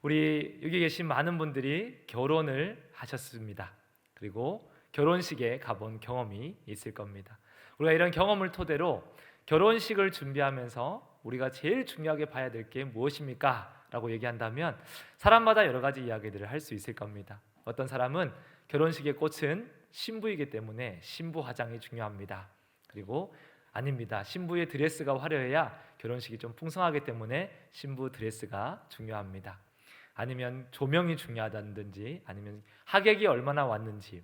우리 여기 계신 많은 분들이 결혼을 하셨습니다. 그리고 결혼식에 가본 경험이 있을 겁니다. 우리가 이런 경험을 토대로 결혼식을 준비하면서 우리가 제일 중요하게 봐야 될 게 무엇입니까? 라고 얘기한다면 사람마다 여러 가지 이야기들을 할 수 있을 겁니다. 어떤 사람은 결혼식의 꽃은 신부이기 때문에 신부 화장이 중요합니다. 그리고 아닙니다. 신부의 드레스가 화려해야 결혼식이 좀 풍성하기 때문에 신부 드레스가 중요합니다. 아니면 조명이 중요하다든지, 아니면 하객이 얼마나 왔는지,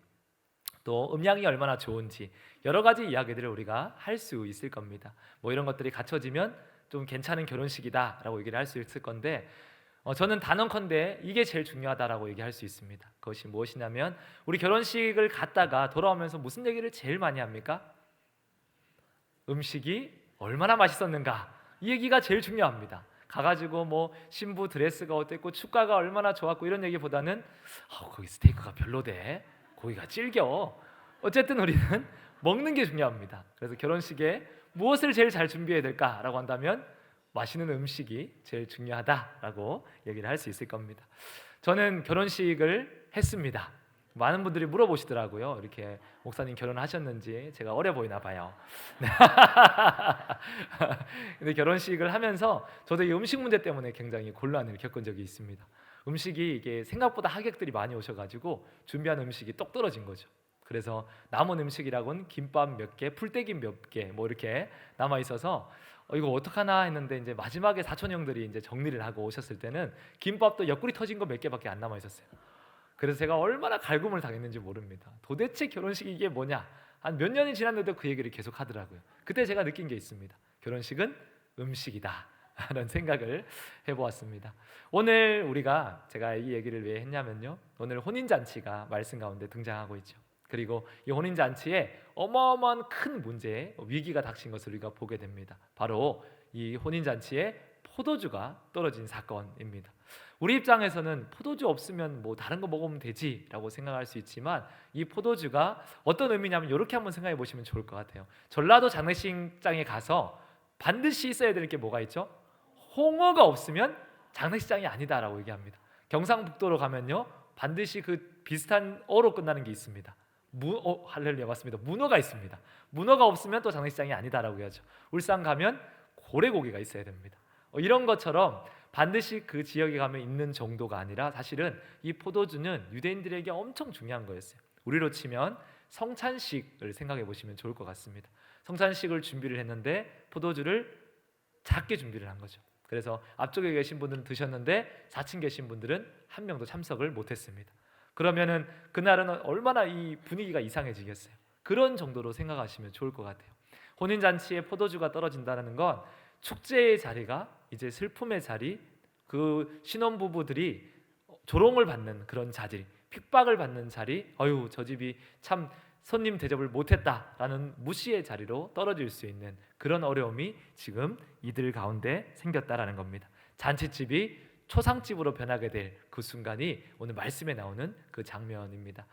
또 음향이 얼마나 좋은지, 여러 가지 이야기들을 우리가 할 수 있을 겁니다. 뭐 이런 것들이 갖춰지면 좀 괜찮은 결혼식이다라고 얘기를 할 수 있을 건데, 저는 단언컨대 이게 제일 중요하다라고 얘기할 수 있습니다. 그것이 무엇이냐면, 우리 결혼식을 갔다가 돌아오면서 무슨 얘기를 제일 많이 합니까? 음식이 얼마나 맛있었는가, 이 얘기가 제일 중요합니다. 가가지고 뭐 신부 드레스가 어땠고 축가가 얼마나 좋았고 이런 얘기보다는 거기 스테이크가 별로대, 고기가 질겨. 어쨌든 우리는 먹는 게 중요합니다. 그래서 결혼식에 무엇을 제일 잘 준비해야 될까라고 한다면 맛있는 음식이 제일 중요하다라고 얘기를 할 수 있을 겁니다. 저는 결혼식을 했습니다. 많은 분들이 물어보시더라고요. 이렇게 목사님 결혼하셨는지. 제가 어려 보이나 봐요. 근데 결혼식을 하면서 저도 이 음식 문제 때문에 굉장히 곤란을 겪은 적이 있습니다. 음식이 이게 생각보다 하객들이 많이 오셔가지고 준비한 음식이 똑 떨어진 거죠. 그래서 남은 음식이라고는 김밥 몇 개, 풀떼기 몇 개, 뭐 이렇게 남아 있어서 이거 어떡하나 했는데, 이제 마지막에 사촌 형들이 이제 정리를 하고 오셨을 때는 김밥도 옆구리 터진 거 몇 개밖에 안 남아 있었어요. 그래서 제가 얼마나 갈굼을 당했는지 모릅니다. 도대체 결혼식이 이게 뭐냐? 한 몇 년이 지났는데도 그 얘기를 계속 하더라고요. 그때 제가 느낀 게 있습니다. 결혼식은 음식이다 라는 생각을 해보았습니다. 오늘 제가 이 얘기를 왜 했냐면요, 오늘 혼인잔치가 말씀 가운데 등장하고 있죠. 그리고 이 혼인잔치에 어마어마한 큰 문제, 위기가 닥친 것을 우리가 보게 됩니다. 바로 이 혼인잔치에 포도주가 떨어진 사건입니다. 우리 입장에서는 포도주 없으면 뭐 다른 거 먹으면 되지라고 생각할 수 있지만, 이 포도주가 어떤 의미냐면 이렇게 한번 생각해 보시면 좋을 것 같아요. 전라도 장례식장에 가서 반드시 있어야 될 게 뭐가 있죠? 홍어가 없으면 장례식장이 아니다라고 얘기합니다. 경상북도로 가면요, 반드시 그 비슷한 어로 끝나는 게 있습니다. 할렐루야, 맞습니다. 문어가 있습니다. 문어가 없으면 또 장례식장이 아니다라고 해야죠. 울산 가면 고래고기가 있어야 됩니다. 이런 것처럼 반드시 그 지역에 가면 있는 정도가 아니라, 사실은 이 포도주는 유대인들에게 엄청 중요한 거였어요. 우리로 치면 성찬식을 생각해 보시면 좋을 것 같습니다. 성찬식을 준비를 했는데 포도주를 작게 준비를 한 거죠. 그래서 앞쪽에 계신 분들은 드셨는데 4층 계신 분들은 한 명도 참석을 못했습니다. 그러면은 그날은 얼마나 이 분위기가 이상해지겠어요. 그런 정도로 생각하시면 좋을 것 같아요. 혼인잔치에 포도주가 떨어진다는 건 축제의 자리가 이제 슬픔의 자리, 그 신혼부부들이 조롱을 받는 그런 자리, 핍박을 받는 자리, 저 집이 참 손님 대접을 못했다라는 무시의 자리로 떨어질 수 있는 그런 어려움이 지금 이들 가운데 생겼다라는 겁니다. 잔치집이 초상집으로 변하게 될 그 순간이 오늘 말씀에 나오는 그 장면입니다.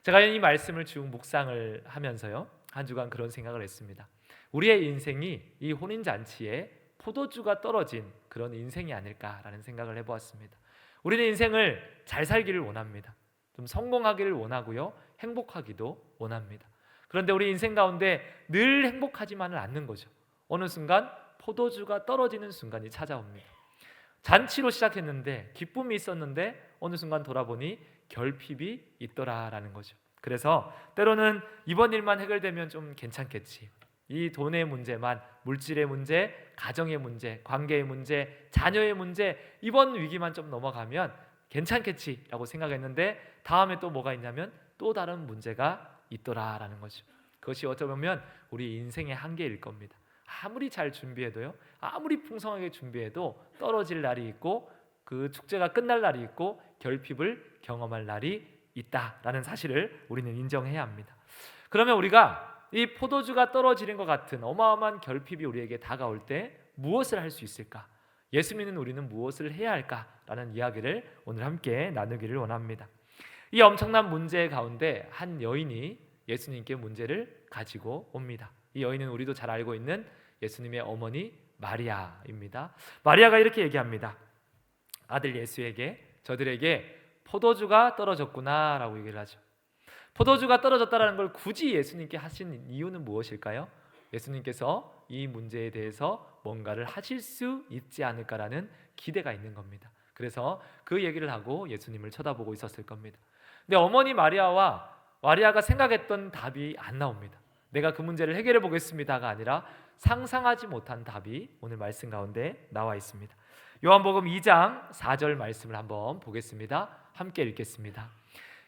제가 이 말씀을 쭉 묵상을 하면서요, 한 주간 그런 생각을 했습니다. 우리의 인생이 이 혼인잔치에 포도주가 떨어진 그런 인생이 아닐까라는 생각을 해보았습니다. 우리는 인생을 잘 살기를 원합니다. 좀 성공하기를 원하고요, 행복하기도 원합니다. 그런데 우리 인생 가운데 늘 행복하지만은 않는 거죠. 어느 순간 포도주가 떨어지는 순간이 찾아옵니다. 잔치로 시작했는데 기쁨이 있었는데 어느 순간 돌아보니 결핍이 있더라라는 거죠. 그래서 때로는 이번 일만 해결되면 좀 괜찮겠지, 이 돈의 문제만, 물질의 문제, 가정의 문제, 관계의 문제, 자녀의 문제, 이번 위기만 좀 넘어가면 괜찮겠지라고 생각했는데 다음에 또 뭐가 있냐면 또 다른 문제가 있더라라는 거죠. 그것이 어쩌면 우리 인생의 한계일 겁니다. 아무리 잘 준비해도요, 아무리 풍성하게 준비해도 떨어질 날이 있고, 그 축제가 끝날 날이 있고, 결핍을 경험할 날이 있다라는 사실을 우리는 인정해야 합니다. 그러면 우리가 이 포도주가 떨어지는 것 같은 어마어마한 결핍이 우리에게 다가올 때 무엇을 할 수 있을까? 예수 믿는 우리는 무엇을 해야 할까라는 이야기를 오늘 함께 나누기를 원합니다. 이 엄청난 문제 가운데 한 여인이 예수님께 문제를 가지고 옵니다. 이 여인은 우리도 잘 알고 있는 예수님의 어머니 마리아입니다. 마리아가 이렇게 얘기합니다. 아들 예수에게 저들에게 포도주가 떨어졌구나라고 얘기를 하죠. 포도주가 떨어졌다라는 걸 굳이 예수님께 하신 이유는 무엇일까요? 예수님께서 이 문제에 대해서 뭔가를 하실 수 있지 않을까라는 기대가 있는 겁니다. 그래서 그 얘기를 하고 예수님을 쳐다보고 있었을 겁니다. 근데 어머니 마리아가 생각했던 답이 안 나옵니다. 내가 그 문제를 해결해 보겠습니다가 아니라 상상하지 못한 답이 오늘 말씀 가운데 나와 있습니다. 요한복음 2장 4절 말씀을 한번 보겠습니다. 함께 읽겠습니다.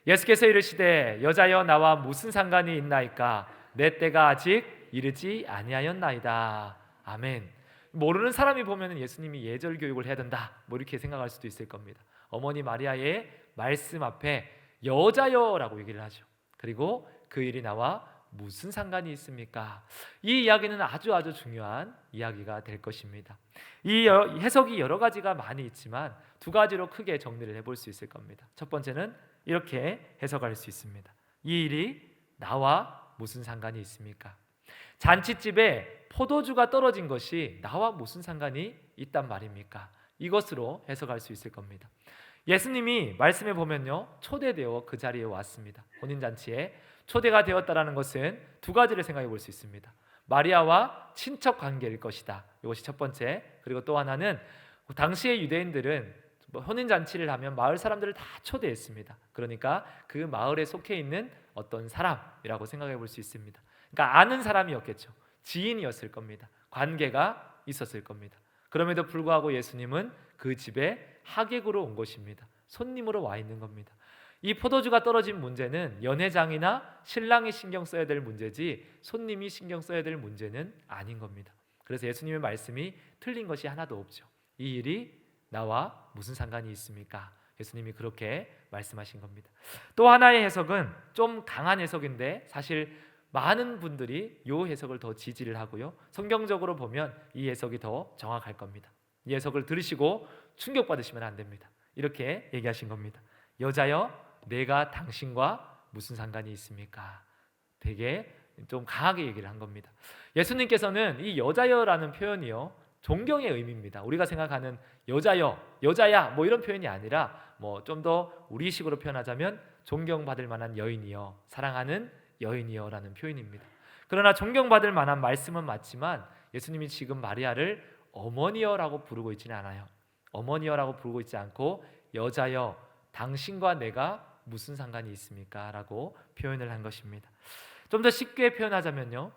예수께서 이르시되 여자여 나와 무슨 상관이 있나이까 내 때가 아직 이르지 아니하였나이다. 아멘. 모르는 사람이 보면 예수님이 예절 교육을 해야 된다 뭐 이렇게 생각할 수도 있을 겁니다. 어머니 마리아의 말씀 앞에 여자여라고 얘기를 하죠. 그리고 그 일이 나와 무슨 상관이 있습니까? 이 이야기는 아주 중요한 이야기가 될 것입니다. 이 해석이 여러 가지가 많이 있지만 두 가지로 크게 정리를 해볼 수 있을 겁니다. 첫 번째는 이렇게 해석할 수 있습니다. 이 일이 나와 무슨 상관이 있습니까? 잔치집에 포도주가 떨어진 것이 나와 무슨 상관이 있단 말입니까? 이것으로 해석할 수 있을 겁니다. 예수님이 말씀에 보면요, 초대되어 그 자리에 왔습니다. 혼인잔치에 초대가 되었다라는 것은 두 가지를 생각해 볼 수 있습니다. 마리아와 친척 관계일 것이다. 이것이 첫 번째. 그리고 또 하나는 당시의 유대인들은 혼인잔치를 하면 마을 사람들을 다 초대했습니다. 그러니까 그 마을에 속해 있는 어떤 사람이라고 생각해 볼 수 있습니다. 그러니까 아는 사람이었겠죠. 지인이었을 겁니다. 관계가 있었을 겁니다. 그럼에도 불구하고 예수님은 그 집에 하객으로 온 것입니다. 손님으로 와 있는 겁니다. 이 포도주가 떨어진 문제는 연회장이나 신랑이 신경 써야 될 문제지 손님이 신경 써야 될 문제는 아닌 겁니다. 그래서 예수님의 말씀이 틀린 것이 하나도 없죠. 이 일이 나와 무슨 상관이 있습니까? 예수님이 그렇게 말씀하신 겁니다. 또 하나의 해석은 좀 강한 해석인데 사실 많은 분들이 이 해석을 더 지지를 하고요. 성경적으로 보면 이 해석이 더 정확할 겁니다. 이 해석을 들으시고 충격받으시면 안 됩니다. 이렇게 얘기하신 겁니다. 여자여 내가 당신과 무슨 상관이 있습니까? 되게 좀 강하게 얘기를 한 겁니다. 예수님께서는 이 여자여라는 표현이요, 존경의 의미입니다. 우리가 생각하는 여자여, 여자야 뭐 이런 표현이 아니라 뭐 좀 더 우리식으로 표현하자면 존경받을 만한 여인이여, 사랑하는 여인이여라는 표현입니다. 그러나 존경받을 만한 말씀은 맞지만 예수님이 지금 마리아를 어머니여라고 부르고 있지는 않아요. 어머니여라고 부르고 있지 않고 여자여 당신과 내가 무슨 상관이 있습니까? 라고 표현을 한 것입니다. 좀 더 쉽게 표현하자면요,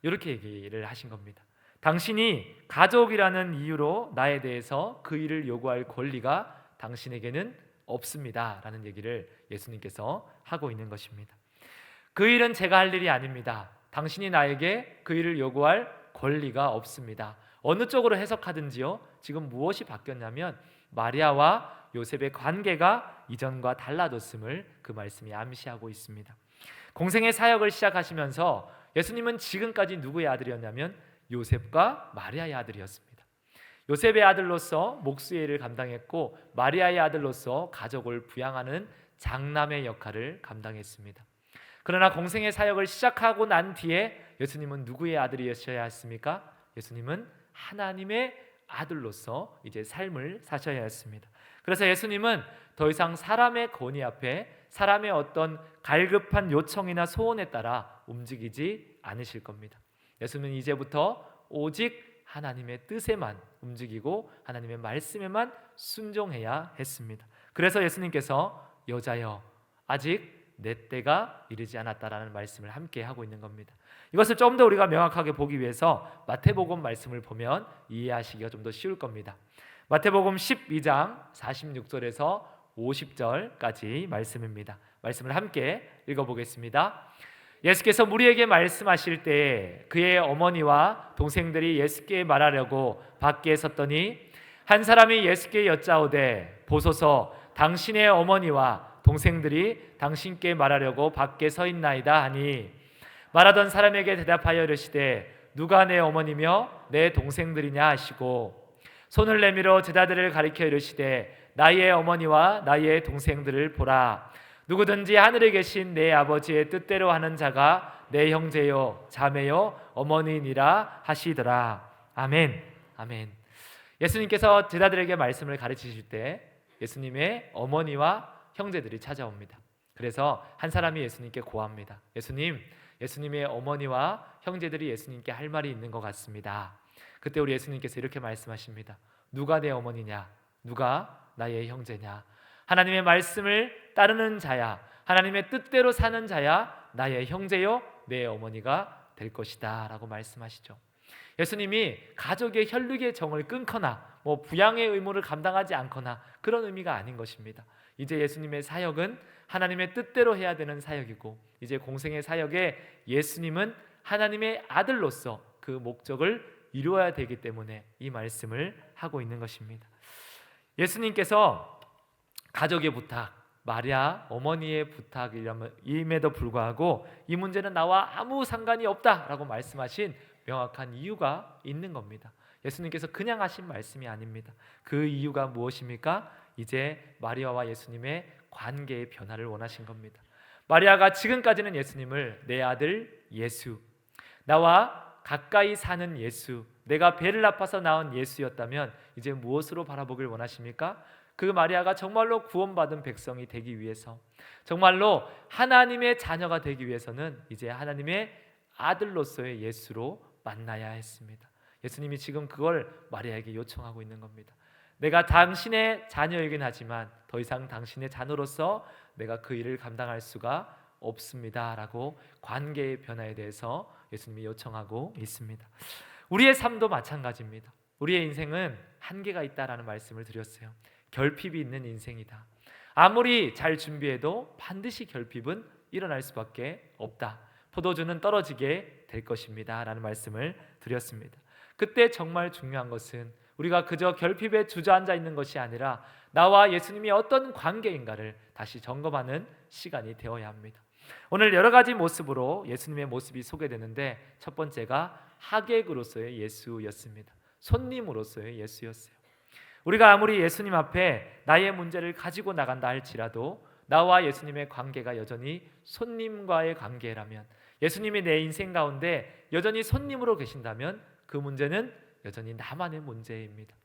이렇게 얘기를 하신 겁니다. 당신이 가족이라는 이유로 나에 대해서 그 일을 요구할 권리가 당신에게는 없습니다 라는 얘기를 예수님께서 하고 있는 것입니다. 그 일은 제가 할 일이 아닙니다. 당신이 나에게 그 일을 요구할 권리가 없습니다. 어느 쪽으로 해석하든지요, 지금 무엇이 바뀌었냐면 마리아와 요셉의 관계가 이전과 달라졌음을 그 말씀이 암시하고 있습니다. 공생의 사역을 시작하시면서 예수님은 지금까지 누구의 아들이었냐면 요셉과 마리아의 아들이었습니다. 요셉의 아들로서 목수의 일을 감당했고 마리아의 아들로서 가족을 부양하는 장남의 역할을 감당했습니다. 그러나 공생의 사역을 시작하고 난 뒤에 예수님은 누구의 아들이셔야 했습니까? 예수님은 하나님의 아들로서 이제 삶을 사셔야 했습니다. 그래서 예수님은 더 이상 사람의 권위 앞에 사람의 어떤 갈급한 요청이나 소원에 따라 움직이지 않으실 겁니다. 예수님은 이제부터 오직 하나님의 뜻에만 움직이고 하나님의 말씀에만 순종해야 했습니다. 그래서 예수님께서 여자여 아직 내 때가 이르지 않았다라는 말씀을 함께 하고 있는 겁니다. 이것을 좀 더 우리가 명확하게 보기 위해서 마태복음 말씀을 보면 이해하시기가 좀 더 쉬울 겁니다. 마태복음 12장 46절에서 50절까지 말씀입니다. 말씀을 함께 읽어보겠습니다. 예수께서 무리에게 말씀하실 때에 그의 어머니와 동생들이 예수께 말하려고 밖에 섰더니 한 사람이 예수께 여짜오되 보소서 당신의 어머니와 동생들이 당신께 말하려고 밖에 서 있나이다 하니 말하던 사람에게 대답하여 이르시되 누가 내 어머니며 내 동생들이냐 하시고 손을 내밀어 제자들을 가리켜 이르시되 나의 어머니와 나의 동생들을 보라. 누구든지 하늘에 계신 내 아버지의 뜻대로 하는 자가 내 형제요 자매요 어머니니라 하시더라. 아멘. 아멘. 예수님께서 제자들에게 말씀을 가르치실 때 예수님의 어머니와 형제들이 찾아옵니다. 그래서 한 사람이 예수님께 고합니다. 예수님의 어머니와 형제들이 예수님께 할 말이 있는 것 같습니다. 그때 우리 예수님께서 이렇게 말씀하십니다. 누가 내 어머니냐? 누가 나의 형제냐? 하나님의 말씀을 따르는 자야, 하나님의 뜻대로 사는 자야 나의 형제요 내 어머니가 될 것이다 라고 말씀하시죠. 예수님이 가족의 혈육의 정을 끊거나 부양의 의무를 감당하지 않거나 그런 의미가 아닌 것입니다. 이제 예수님의 사역은 하나님의 뜻대로 해야 되는 사역이고, 이제 공생의 사역에 예수님은 하나님의 아들로서 그 목적을 이루어야 되기 때문에 이 말씀을 하고 있는 것입니다. 예수님께서 가족의 부탁, 마리아 어머니의 부탁임에도 불구하고 이 문제는 나와 아무 상관이 없다라고 말씀하신 명확한 이유가 있는 겁니다. 예수님께서 그냥 하신 말씀이 아닙니다. 그 이유가 무엇입니까? 이제 마리아와 예수님의 관계의 변화를 원하신 겁니다. 마리아가 지금까지는 예수님을 내 아들 예수, 나와 가까이 사는 예수, 내가 배를 아파서 낳은 예수였다면 이제 무엇으로 바라보길 원하십니까? 그 마리아가 정말로 구원받은 백성이 되기 위해서, 정말로 하나님의 자녀가 되기 위해서는 이제 하나님의 아들로서의 예수로 만나야 했습니다. 예수님이 지금 그걸 마리아에게 요청하고 있는 겁니다. 내가 당신의 자녀이긴 하지만 더 이상 당신의 자녀로서 내가 그 일을 감당할 수가 없습니다 라고 관계의 변화에 대해서 예수님이 요청하고 있습니다. 우리의 삶도 마찬가지입니다. 우리의 인생은 한계가 있다라는 말씀을 드렸어요. 결핍이 있는 인생이다. 아무리 잘 준비해도 반드시 결핍은 일어날 수밖에 없다. 포도주는 떨어지게 될 것입니다 라는 말씀을 드렸습니다. 그때 정말 중요한 것은 우리가 그저 결핍에 주저앉아 있는 것이 아니라 나와 예수님이 어떤 관계인가를 다시 점검하는 시간이 되어야 합니다. 오늘 여러 가지 모습으로 예수님의 모습이 소개되는데, 첫 번째가 하객으로서의 예수였습니다. 손님으로서의 예수였어요. 우리가 아무리 예수님 앞에 나의 문제를 가지고 나간다 할지라도 나와 예수님의 관계가 여전히 손님과의 관계라면, 예수님이 내 인생 가운데 여전히 손님으로 계신다면 그 문제는 여전히 나만의 문제입니다.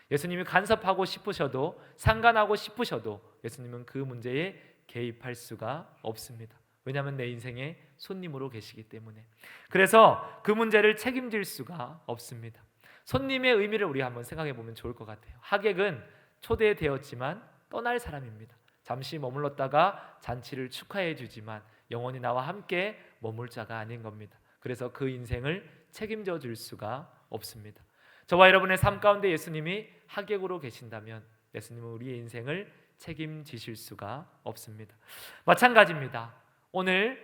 예수님이 간섭하고 싶으셔도, 상관하고 싶으셔도 예수님은 그 문제에 개입할 수가 없습니다. 왜냐하면 내 인생의 손님으로 계시기 때문에. 그래서 그 문제를 책임질 수가 없습니다. 손님의 의미를 우리 한번 생각해 보면 좋을 것 같아요. 하객은 초대되었지만 떠날 사람입니다. 잠시 머물렀다가 잔치를 축하해 주지만 영원히 나와 함께 머물 자가 아닌 겁니다. 그래서 그 인생을 책임져 줄 수가 없습니다. 저와 여러분의 삶 가운데 예수님이 하객으로 계신다면 예수님은 우리의 인생을 책임지실 수가 없습니다. 마찬가지입니다. 오늘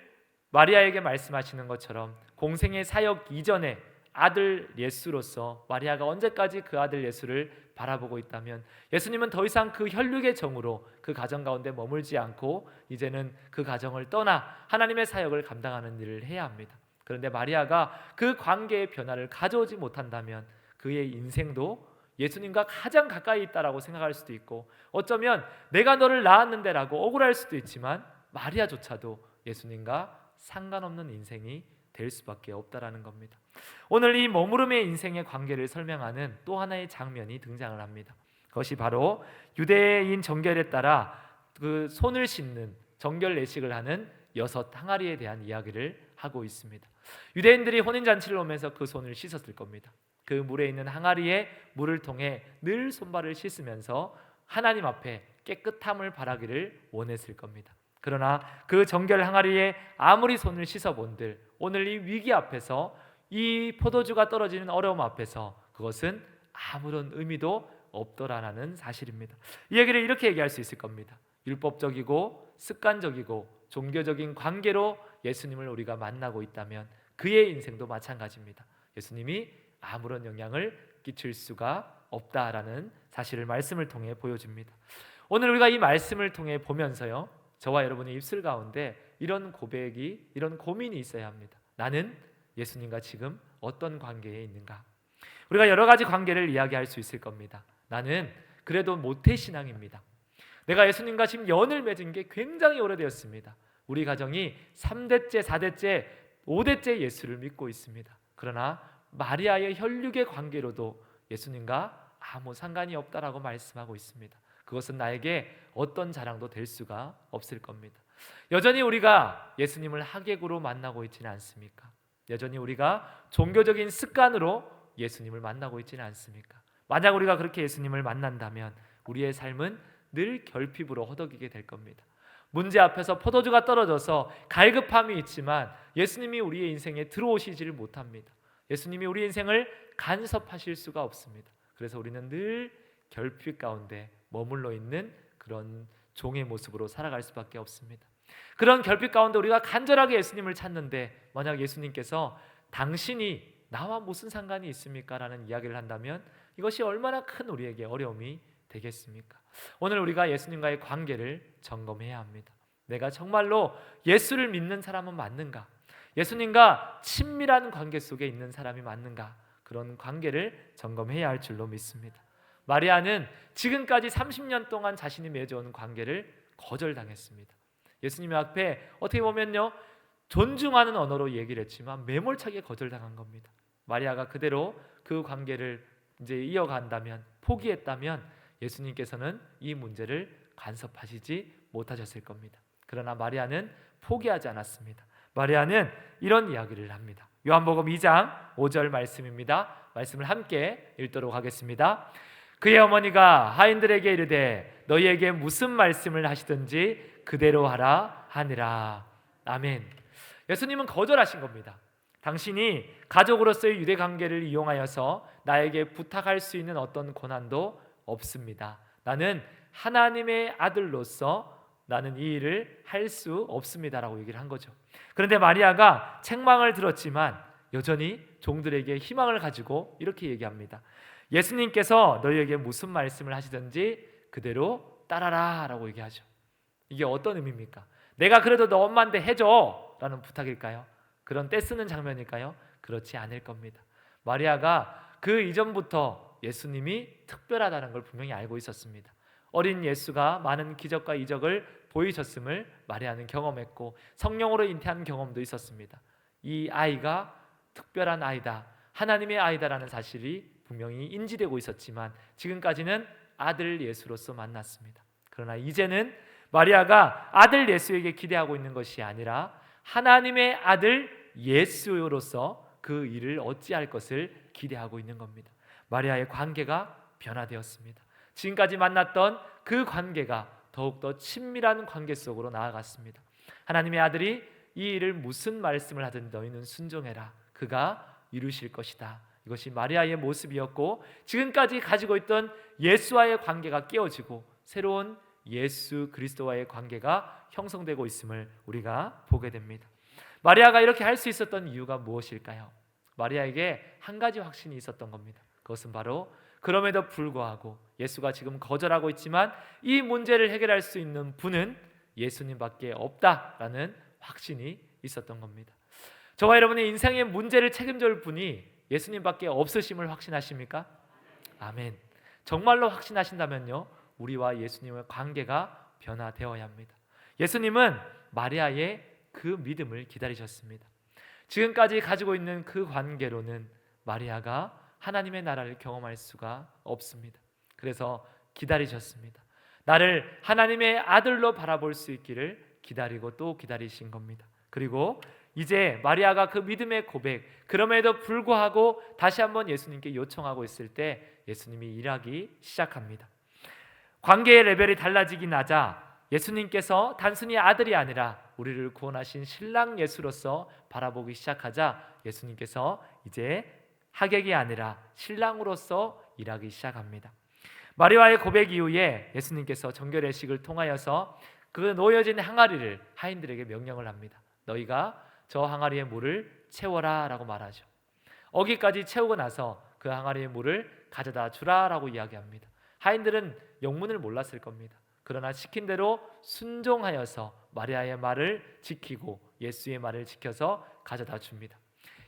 마리아에게 말씀하시는 것처럼 공생의 사역 이전에 아들 예수로서 마리아가 언제까지 그 아들 예수를 바라보고 있다면 예수님은 더 이상 그 혈육의 정으로 그 가정 가운데 머물지 않고 이제는 그 가정을 떠나 하나님의 사역을 감당하는 일을 해야 합니다. 그런데 마리아가 그 관계의 변화를 가져오지 못한다면 그의 인생도 예수님과 가장 가까이 있다라고 생각할 수도 있고, 어쩌면 내가 너를 낳았는데 라고 억울할 수도 있지만 마리아조차도 예수님과 상관없는 인생이 될 수밖에 없다라는 겁니다. 오늘 이 머무름의 인생의 관계를 설명하는 또 하나의 장면이 등장을 합니다. 그것이 바로 유대인 정결에 따라 그 손을 씻는 정결 내식을 하는 6 항아리에 대한 이야기를 하고 있습니다. 유대인들이 혼인잔치를 오면서 그 손을 씻었을 겁니다. 그 물에 있는 항아리에 물을 통해 늘 손발을 씻으면서 하나님 앞에 깨끗함을 바라기를 원했을 겁니다. 그러나 그 정결 항아리에 아무리 손을 씻어본들 오늘 이 위기 앞에서, 이 포도주가 떨어지는 어려움 앞에서 그것은 아무런 의미도 없더라는 사실입니다. 이 얘기를 이렇게 얘기할 수 있을 겁니다. 율법적이고 습관적이고 종교적인 관계로 예수님을 우리가 만나고 있다면 그의 인생도 마찬가지입니다. 예수님이 아무런 영향을 끼칠 수가 없다라는 사실을 말씀을 통해 보여줍니다. 오늘 우리가 이 말씀을 통해 보면서요, 저와 여러분의 입술 가운데 이런 고백이, 이런 고민이 있어야 합니다. 나는 예수님과 지금 어떤 관계에 있는가? 우리가 여러 가지 관계를 이야기할 수 있을 겁니다. 나는 그래도 모태신앙입니다. 내가 예수님과 지금 연을 맺은 게 굉장히 오래되었습니다. 우리 가정이 3대째, 4대째, 5대째 예수를 믿고 있습니다. 그러나 마리아의 혈육의 관계로도 예수님과 아무 상관이 없다라고 말씀하고 있습니다. 그것은 나에게 어떤 자랑도 될 수가 없을 겁니다. 여전히 우리가 예수님을 하객으로 만나고 있지는 않습니까? 여전히 우리가 종교적인 습관으로 예수님을 만나고 있지는 않습니까? 만약 우리가 그렇게 예수님을 만난다면 우리의 삶은 늘 결핍으로 허덕이게 될 겁니다. 문제 앞에서 포도주가 떨어져서 갈급함이 있지만 예수님이 우리의 인생에 들어오시지를 못합니다. 예수님이 우리 인생을 간섭하실 수가 없습니다. 그래서 우리는 늘 결핍 가운데 머물러 있는 그런 종의 모습으로 살아갈 수밖에 없습니다. 그런 결핍 가운데 우리가 간절하게 예수님을 찾는데 만약 예수님께서 당신이 나와 무슨 상관이 있습니까? 라는 이야기를 한다면 이것이 얼마나 큰 우리에게 어려움이 되겠습니까? 오늘 우리가 예수님과의 관계를 점검해야 합니다. 내가 정말로 예수를 믿는 사람은 맞는가? 예수님과 친밀한 관계 속에 있는 사람이 맞는가? 그런 관계를 점검해야 할 줄로 믿습니다. 마리아는 지금까지 30년 동안 자신이 맺어온 관계를 거절당했습니다. 예수님 앞에 어떻게 보면요, 존중하는 언어로 얘기를 했지만 매몰차게 거절당한 겁니다. 마리아가 그대로 그 관계를 이제 이어간다면, 포기했다면 예수님께서는 이 문제를 간섭하시지 못하셨을 겁니다. 그러나 마리아는 포기하지 않았습니다. 마리아는 이런 이야기를 합니다. 요한복음 2장 5절 말씀입니다. 말씀을 함께 읽도록 하겠습니다. 그의 어머니가 하인들에게 이르되 너희에게 무슨 말씀을 하시든지 그대로 하라 하니라. 아멘. 예수님은 거절하신 겁니다. 당신이 가족으로서의 유대 관계를 이용하여서 나에게 부탁할 수 있는 어떤 권한도 없습니다. 나는 하나님의 아들로서 나는 이 일을 할 수 없습니다라고 얘기를 한 거죠. 그런데 마리아가 책망을 들었지만 여전히 종들에게 희망을 가지고 이렇게 얘기합니다. 예수님께서 너희에게 무슨 말씀을 하시든지 그대로 따라라 라고 얘기하죠. 이게 어떤 의미입니까? 내가 그래도 너 엄마인데 해줘 라는 부탁일까요? 그런 떼쓰는 장면일까요? 그렇지 않을 겁니다. 마리아가 그 이전부터 예수님이 특별하다는 걸 분명히 알고 있었습니다. 어린 예수가 많은 기적과 이적을 보이셨음을 마리아는 경험했고 성령으로 잉태한 경험도 있었습니다. 이 아이가 특별한 아이다, 하나님의 아이다라는 사실이 분명히 인지되고 있었지만 지금까지는 아들 예수로서 만났습니다. 그러나 이제는 마리아가 아들 예수에게 기대하고 있는 것이 아니라 하나님의 아들 예수로서 그 일을 어찌할 것을 기대하고 있는 겁니다. 마리아의 관계가 변화되었습니다. 지금까지 만났던 그 관계가 더욱더 친밀한 관계 속으로 나아갔습니다. 하나님의 아들이 이 일을 무슨 말씀을 하든 너희는 순종해라. 그가 이루실 것이다. 이것이 마리아의 모습이었고 지금까지 가지고 있던 예수와의 관계가 깨어지고 새로운 예수 그리스도와의 관계가 형성되고 있음을 우리가 보게 됩니다. 마리아가 이렇게 할 수 있었던 이유가 무엇일까요? 마리아에게 한 가지 확신이 있었던 겁니다. 그것은 바로 그럼에도 불구하고 예수가 지금 거절하고 있지만 이 문제를 해결할 수 있는 분은 예수님밖에 없다라는 확신이 있었던 겁니다. 저와 여러분의 인생의 문제를 책임질 분이 예수님밖에 없으심을 확신하십니까? 아멘. 정말로 확신하신다면요, 우리와 예수님의 관계가 변화되어야 합니다. 예수님은 마리아의 그 믿음을 기다리셨습니다. 지금까지 가지고 있는 그 관계로는 마리아가 하나님의 나라를 경험할 수가 없습니다. 그래서 기다리셨습니다. 나를 하나님의 아들로 바라볼 수 있기를 기다리고 또 기다리신 겁니다. 그리고 이제 마리아가 그 믿음의 고백, 그럼에도 불구하고 다시 한번 예수님께 요청하고 있을 때 예수님이 일하기 시작합니다. 관계의 레벨이 달라지긴 하자 예수님께서 단순히 아들이 아니라 우리를 구원하신 신랑 예수로서 바라보기 시작하자 예수님께서 이제 하객이 아니라 신랑으로서 일하기 시작합니다. 마리아의 고백 이후에 예수님께서 정결례식을 통하여서 그 놓여진 항아리를 하인들에게 명령을 합니다. 너희가 저 항아리의 물을 채워라 라고 말하죠. 어기까지 채우고 나서 그 항아리의 물을 가져다 주라 라고 이야기합니다. 하인들은 영문을 몰랐을 겁니다. 그러나 시킨 대로 순종하여서 마리아의 말을 지키고 예수의 말을 지켜서 가져다 줍니다.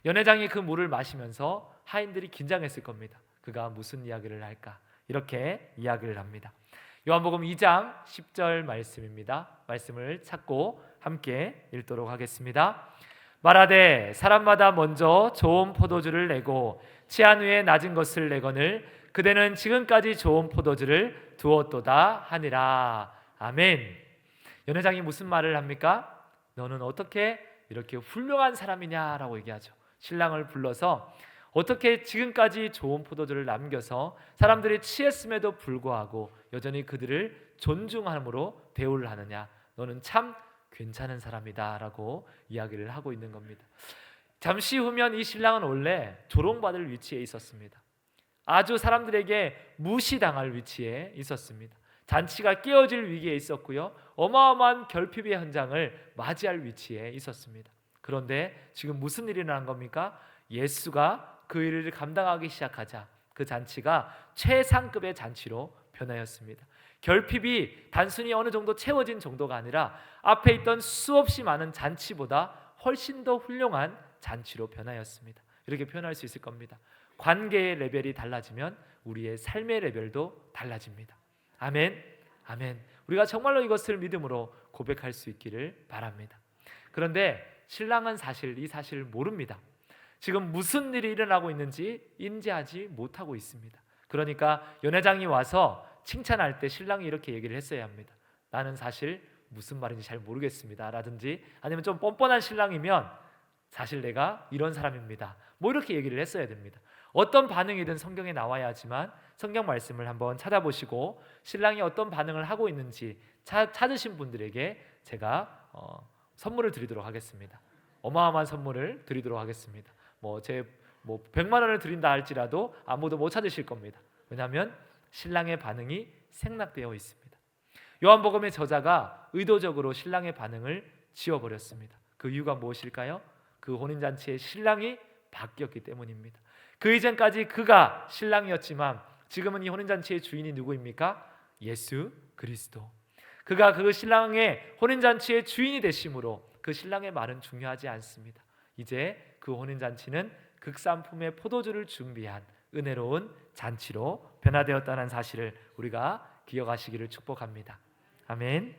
연회장이 그 물을 마시면서 하인들이 긴장했을 겁니다. 그가 무슨 이야기를 할까? 이렇게 이야기를 합니다. 요한복음 2장 10절 말씀입니다. 말씀을 찾고 함께 읽도록 하겠습니다. 말하되 사람마다 먼저 좋은 포도주를 내고 취한 후에 낮은 것을 내거늘 그대는 지금까지 좋은 포도주를 두었도다 하니라. 아멘. 연회장이 무슨 말을 합니까? 너는 어떻게 이렇게 훌륭한 사람이냐라고 얘기하죠. 신랑을 불러서 어떻게 지금까지 좋은 포도주를 남겨서 사람들이 취했음에도 불구하고 여전히 그들을 존중함으로 대우를 하느냐. 너는 참 괜찮은 사람이다 라고 이야기를 하고 있는 겁니다. 잠시 후면 이 신랑은 원래 조롱받을 위치에 있었습니다. 아주 사람들에게 무시당할 위치에 있었습니다. 잔치가 깨어질 위기에 있었고요, 어마어마한 결핍의 현장을 맞이할 위치에 있었습니다. 그런데 지금 무슨 일이 일어난 겁니까? 예수가 그 일을 감당하기 시작하자 그 잔치가 최상급의 잔치로 변하였습니다. 결핍이 단순히 어느 정도 채워진 정도가 아니라 앞에 있던 수없이 많은 잔치보다 훨씬 더 훌륭한 잔치로 변하였습니다. 이렇게 표현할 수 있을 겁니다. 관계의 레벨이 달라지면 우리의 삶의 레벨도 달라집니다. 아멘. 아멘. 우리가 정말로 이것을 믿음으로 고백할 수 있기를 바랍니다. 그런데 신랑은 사실 이 사실을 모릅니다. 지금 무슨 일이 일어나고 있는지 인지하지 못하고 있습니다. 그러니까 연회장이 와서 칭찬할 때 신랑이 이렇게 얘기를 했어야 합니다. 나는 사실 무슨 말인지 잘 모르겠습니다 라든지, 아니면 좀 뻔뻔한 신랑이면 사실 내가 이런 사람입니다, 뭐 이렇게 얘기를 했어야 됩니다. 어떤 반응이든 성경에 나와야 하지만 성경 말씀을 한번 찾아보시고 신랑이 어떤 반응을 하고 있는지 찾으신 분들에게 제가 선물을 드리도록 하겠습니다. 어마어마한 선물을 드리도록 하겠습니다. 뭐 100만 원을 드린다 할지라도 아무도 못 찾으실 겁니다. 왜냐하면 신랑의 반응이 생략되어 있습니다. 요한복음의 저자가 의도적으로 신랑의 반응을 지워버렸습니다. 그 이유가 무엇일까요? 그 혼인잔치의 신랑이 바뀌었기 때문입니다. 그 이전까지 그가 신랑이었지만 지금은 이 혼인잔치의 주인이 누구입니까? 예수 그리스도. 그가 그 신랑의 혼인잔치의 주인이 되심으로 그 신랑의 말은 중요하지 않습니다. 이제 그 혼인잔치는 극상품의 포도주를 준비한 은혜로운 잔치로 변화되었다는 사실을 우리가 기억하시기를 축복합니다. 아멘.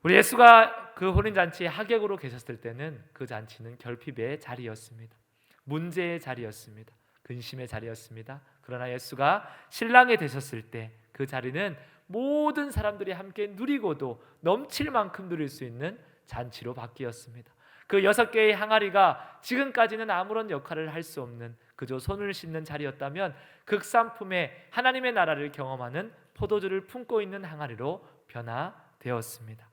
우리 예수가 그 혼인잔치의 하객으로 계셨을 때는 그 잔치는 결핍의 자리였습니다. 문제의 자리였습니다. 근심의 자리였습니다. 그러나 예수가 신랑이 되셨을 때 그 자리는 모든 사람들이 함께 누리고도 넘칠 만큼 누릴 수 있는 잔치로 바뀌었습니다. 그 6개의 항아리가 지금까지는 아무런 역할을 할 수 없는 그저 손을 씻는 자리였다면 극상품의 하나님의 나라를 경험하는 포도주를 품고 있는 항아리로 변화되었습니다.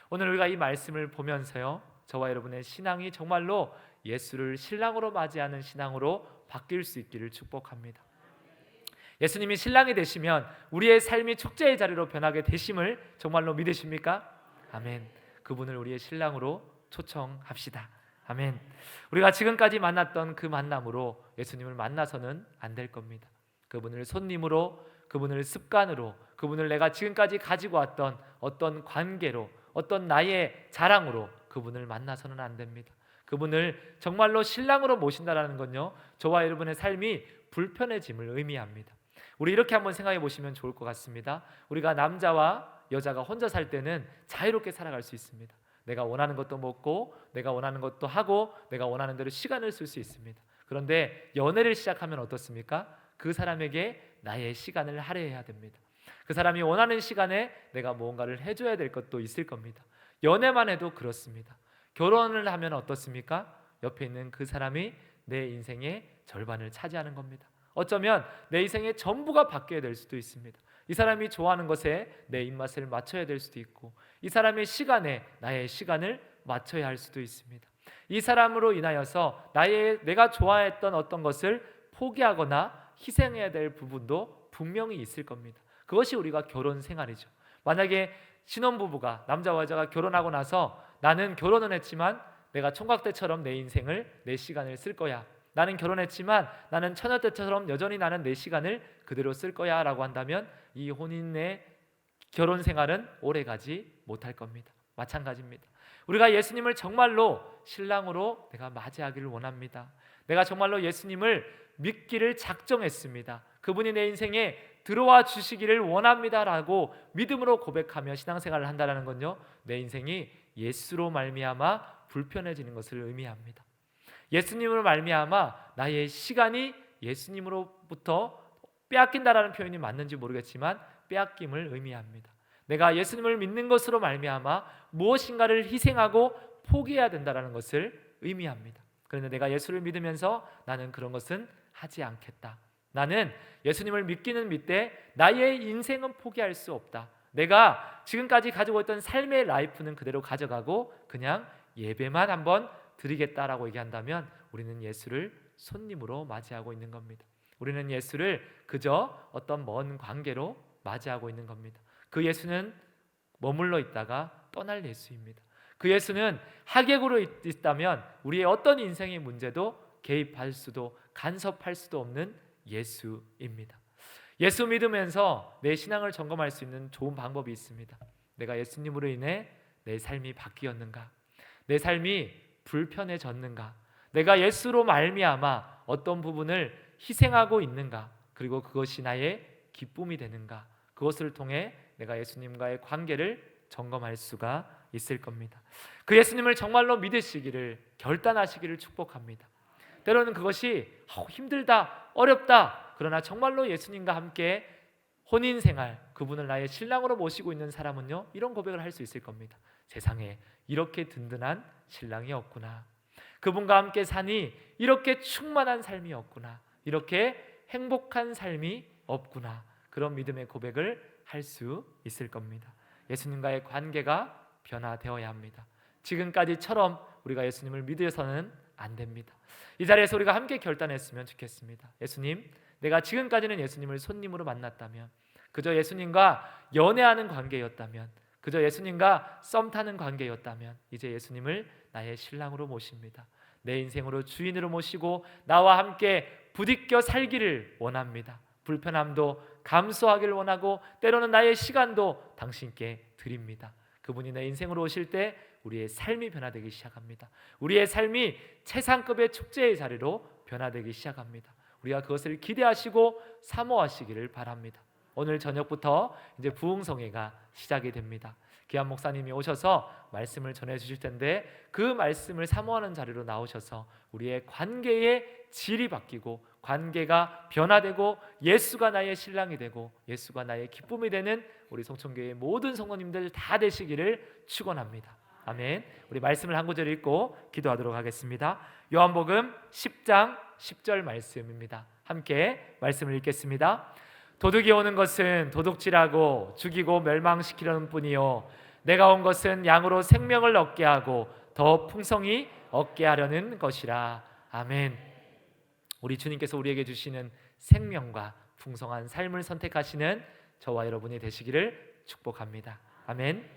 오늘 우리가 이 말씀을 보면서요, 저와 여러분의 신앙이 정말로 예수를 신랑으로 맞이하는 신앙으로 바뀔 수 있기를 축복합니다. 예수님이 신랑이 되시면 우리의 삶이 축제의 자리로 변하게 되심을 정말로 믿으십니까? 아멘. 그분을 우리의 신랑으로 초청합시다. 아멘. 우리가 지금까지 만났던 그 만남으로 예수님을 만나서는 안 될 겁니다. 그분을 손님으로, 그분을 습관으로, 그분을 내가 지금까지 가지고 왔던 어떤 관계로, 어떤 나의 자랑으로 그분을 만나서는 안 됩니다. 그분을 정말로 신랑으로 모신다라는 건요, 저와 여러분의 삶이 불편해짐을 의미합니다. 우리 이렇게 한번 생각해 보시면 좋을 것 같습니다. 우리가 남자와 여자가 혼자 살 때는 자유롭게 살아갈 수 있습니다. 내가 원하는 것도 먹고 내가 원하는 것도 하고 내가 원하는 대로 시간을 쓸 수 있습니다. 그런데 연애를 시작하면 어떻습니까? 그 사람에게 나의 시간을 할애해야 됩니다. 그 사람이 원하는 시간에 내가 무언가를 해줘야 될 것도 있을 겁니다. 연애만 해도 그렇습니다. 결혼을 하면 어떻습니까? 옆에 있는 그 사람이 내 인생의 절반을 차지하는 겁니다. 어쩌면 내 인생의 전부가 바뀌어야 될 수도 있습니다. 이 사람이 좋아하는 것에 내 입맛을 맞춰야 될 수도 있고, 이 사람의 시간에 나의 시간을 맞춰야 할 수도 있습니다. 이 사람으로 인하여서 내가 좋아했던 어떤 것을 포기하거나 희생해야 될 부분도 분명히 있을 겁니다. 그것이 우리가 결혼 생활이죠. 만약에 신혼부부가, 남자와 여자가 결혼하고 나서 나는 결혼은 했지만 내가 총각 때처럼 내 인생을, 내 시간을 쓸 거야, 나는 결혼했지만 나는 처녀 때처럼 여전히 나는 내 시간을 그대로 쓸 거야 라고 한다면 이 혼인의 결혼 생활은 오래가지 못할 겁니다. 마찬가지입니다. 우리가 예수님을 정말로 신랑으로 내가 맞이하기를 원합니다. 내가 정말로 예수님을 믿기를 작정했습니다. 그분이 내 인생에 들어와 주시기를 원합니다 라고 믿음으로 고백하며 신앙생활을 한다는 건요, 내 인생이 예수로 말미암아 불편해지는 것을 의미합니다. 예수님으로 말미암아 나의 시간이 예수님으로부터 빼앗긴다라는 표현이 맞는지 모르겠지만 빼앗김을 의미합니다. 내가 예수님을 믿는 것으로 말미암아 무엇인가를 희생하고 포기해야 된다라는 것을 의미합니다. 그런데 내가 예수를 믿으면서 나는 그런 것은 하지 않겠다. 나는 예수님을 믿기는 믿되 나의 인생은 포기할 수 없다. 내가 지금까지 가지고 있던 삶의 라이프는 그대로 가져가고 그냥 예배만 한번 드리겠다라고 얘기한다면 우리는 예수를 손님으로 맞이하고 있는 겁니다. 우리는 예수를 그저 어떤 먼 관계로 맞이하고 있는 겁니다. 그 예수는 머물러 있다가 떠날 예수입니다. 그 예수는 하객으로 있다면 우리의 어떤 인생의 문제도 개입할 수도 간섭할 수도 없는 예수입니다. 예수 믿으면서 내 신앙을 점검할 수 있는 좋은 방법이 있습니다. 내가 예수님으로 인해 내 삶이 바뀌었는가? 내 삶이 불편해졌는가? 내가 예수로 말미암아 어떤 부분을 희생하고 있는가? 그리고 그것이 나의 기쁨이 되는가? 그것을 통해 내가 예수님과의 관계를 점검할 수가 있을 겁니다. 그 예수님을 정말로 믿으시기를 결단하시기를 축복합니다. 때로는 그것이 힘들다, 어렵다. 그러나 정말로 예수님과 함께 혼인생활, 그분을 나의 신랑으로 모시고 있는 사람은요, 이런 고백을 할 수 있을 겁니다. 세상에 이렇게 든든한 신랑이 없구나. 그분과 함께 사니 이렇게 충만한 삶이 없구나. 이렇게 행복한 삶이 없구나. 그런 믿음의 고백을 할 수 있을 겁니다. 예수님과의 관계가 변화되어야 합니다. 지금까지처럼 우리가 예수님을 믿어서는 안 됩니다. 이 자리에서 우리가 함께 결단했으면 좋겠습니다. 예수님, 내가 지금까지는 예수님을 손님으로 만났다면, 그저 예수님과 연애하는 관계였다면, 그저 예수님과 썸 타는 관계였다면 이제 예수님을 나의 신랑으로 모십니다. 내 인생으로 주인으로 모시고 나와 함께 부딪혀 살기를 원합니다. 불편함도 감수하기를 원하고 때로는 나의 시간도 당신께 드립니다. 그분이 내 인생으로 오실 때 우리의 삶이 변화되기 시작합니다. 우리의 삶이 최상급의 축제의 자리로 변화되기 시작합니다. 우리가 그것을 기대하시고 사모하시기를 바랍니다. 오늘 저녁부터 이제 부흥성회가 시작이 됩니다. 기한 목사님이 오셔서 말씀을 전해 주실 텐데 그 말씀을 사모하는 자리로 나오셔서 우리의 관계의 질이 바뀌고 관계가 변화되고 예수가 나의 신랑이 되고 예수가 나의 기쁨이 되는 우리 송천교회의 모든 성도님들 다 되시기를 축원합니다. 아멘. 우리 말씀을 한 구절 읽고 기도하도록 하겠습니다. 요한복음 10장 10절 말씀입니다. 함께 말씀을 읽겠습니다. 도둑이 오는 것은 도둑질하고 죽이고 멸망시키려는 뿐이요 내가 온 것은 양으로 생명을 얻게 하고 더 풍성히 얻게 하려는 것이라. 아멘. 우리 주님께서 우리에게 주시는 생명과 풍성한 삶을 선택하시는 저와 여러분이 되시기를 축복합니다. 아멘.